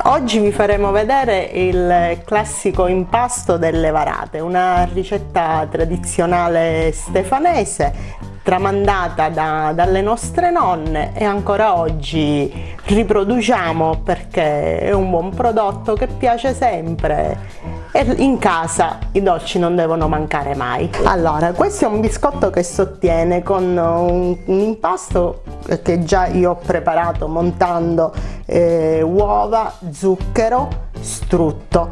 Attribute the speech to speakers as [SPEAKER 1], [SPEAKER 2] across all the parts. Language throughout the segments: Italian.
[SPEAKER 1] Oggi vi faremo vedere il classico impasto delle varate, una ricetta tradizionale stefanese tramandata dalle nostre nonne e ancora oggi riproduciamo perché è un buon prodotto che piace sempre e in casa i dolci non devono mancare mai. Allora, questo è un biscotto che si ottiene con un impasto che già io ho preparato montando uova, zucchero, strutto,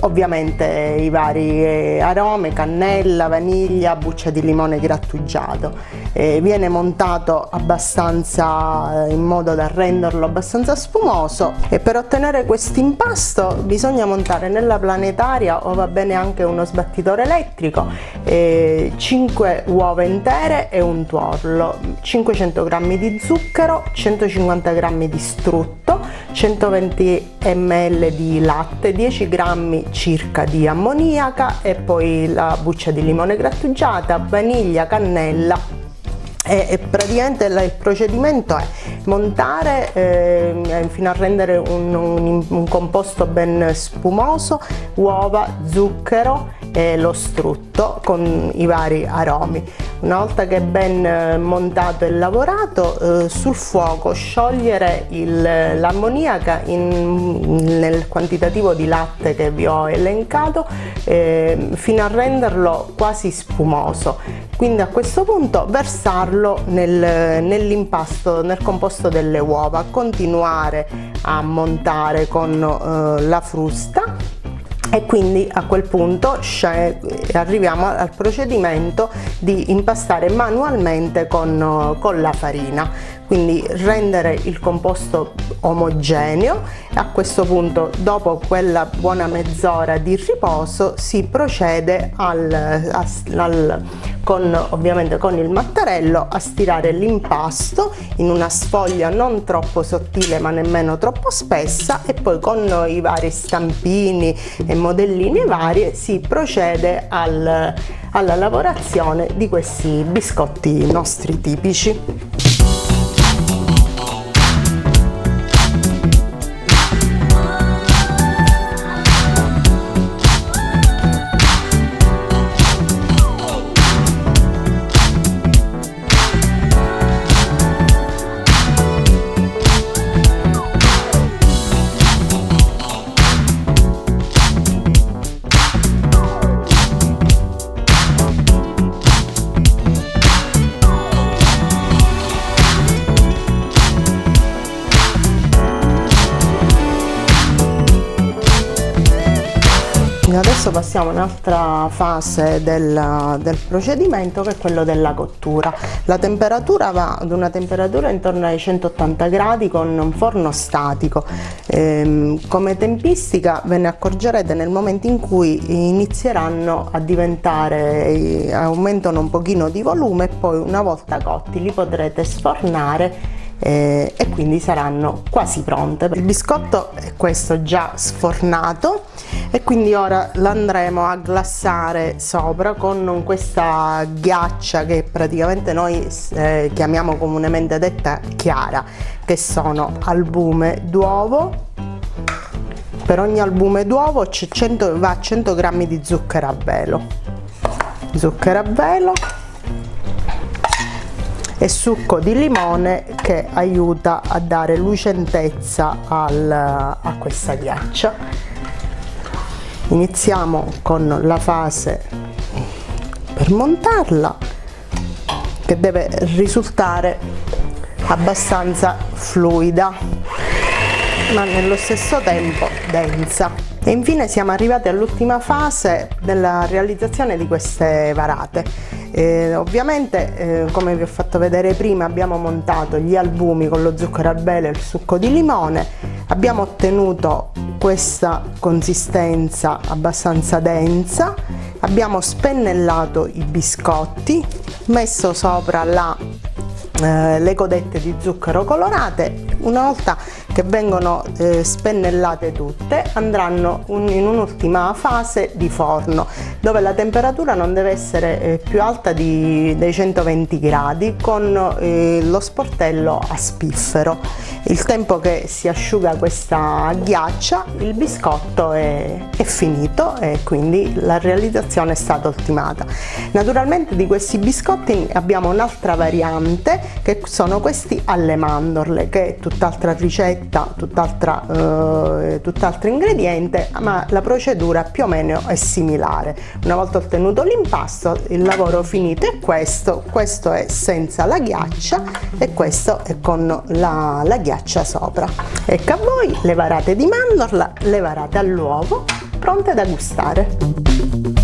[SPEAKER 1] ovviamente i vari aromi, cannella, vaniglia, buccia di limone grattugiato. Viene montato abbastanza in modo da renderlo abbastanza spumoso e per ottenere questo impasto bisogna montare nella planetaria o va bene anche uno sbattitore elettrico 5 uova intere e un tuorlo, 500 g di zucchero, 150 g di strutto, 120 ml di latte, 10 g circa di ammoniaca e poi la buccia di limone grattugiata, vaniglia, cannella. E praticamente il procedimento è montare fino a rendere un composto ben spumoso, uova, zucchero e lo strutto con i vari aromi. Una volta che è ben montato e lavorato, sul fuoco sciogliere l'ammoniaca nel quantitativo di latte che vi ho elencato fino a renderlo quasi spumoso. Quindi a questo punto versarlo nell'impasto, nel composto delle uova, continuare a montare con la frusta e quindi a quel punto arriviamo al procedimento di impastare manualmente con la farina. Quindi rendere il composto omogeneo. A questo punto, dopo quella buona mezz'ora di riposo, si procede ovviamente con il mattarello a stirare l'impasto in una sfoglia non troppo sottile ma nemmeno troppo spessa e poi con i vari stampini e modellini vari si procede alla lavorazione di questi biscotti nostri tipici. Adesso passiamo a un'altra fase del procedimento, che è quello della cottura. La temperatura va ad una temperatura intorno ai 180 gradi con un forno statico. Come tempistica ve ne accorgerete nel momento in cui inizieranno a diventare, aumentano un pochino di volume e poi una volta cotti li potrete sfornare e quindi saranno quasi pronte. Il biscotto è questo già sfornato e quindi ora l'andremo a glassare sopra con questa ghiaccia che praticamente noi chiamiamo comunemente detta chiara, che sono albume d'uovo. Per ogni albume d'uovo va 100 g di zucchero a velo e succo di limone che aiuta a dare lucentezza a questa ghiaccia. Iniziamo con la fase per montarla, che deve risultare abbastanza fluida ma nello stesso tempo densa. E infine siamo arrivati all'ultima fase della realizzazione di queste varate. Ovviamente come vi ho fatto vedere prima, abbiamo montato gli albumi con lo zucchero a velo e il succo di limone, abbiamo ottenuto questa consistenza abbastanza densa, abbiamo spennellato i biscotti, messo sopra le codette di zucchero colorate. Una volta che vengono spennellate tutte andranno in un'ultima fase di forno, dove la temperatura non deve essere più alta dei 120 gradi, con lo sportello a spiffero. Il tempo che si asciuga questa ghiaccia, il biscotto è finito e quindi la realizzazione è stata ultimata. Naturalmente di questi biscotti abbiamo un'altra variante, che sono questi alle mandorle, che è tutt'altra ricetta, tutt'altro ingrediente, ma la procedura più o meno è similare. Una volta ottenuto l'impasto, il lavoro finito è questo è senza la ghiaccia e questo è con la ghiaccia sopra. Ecco a voi le varate di mandorla, le varate all'uovo, pronte da gustare.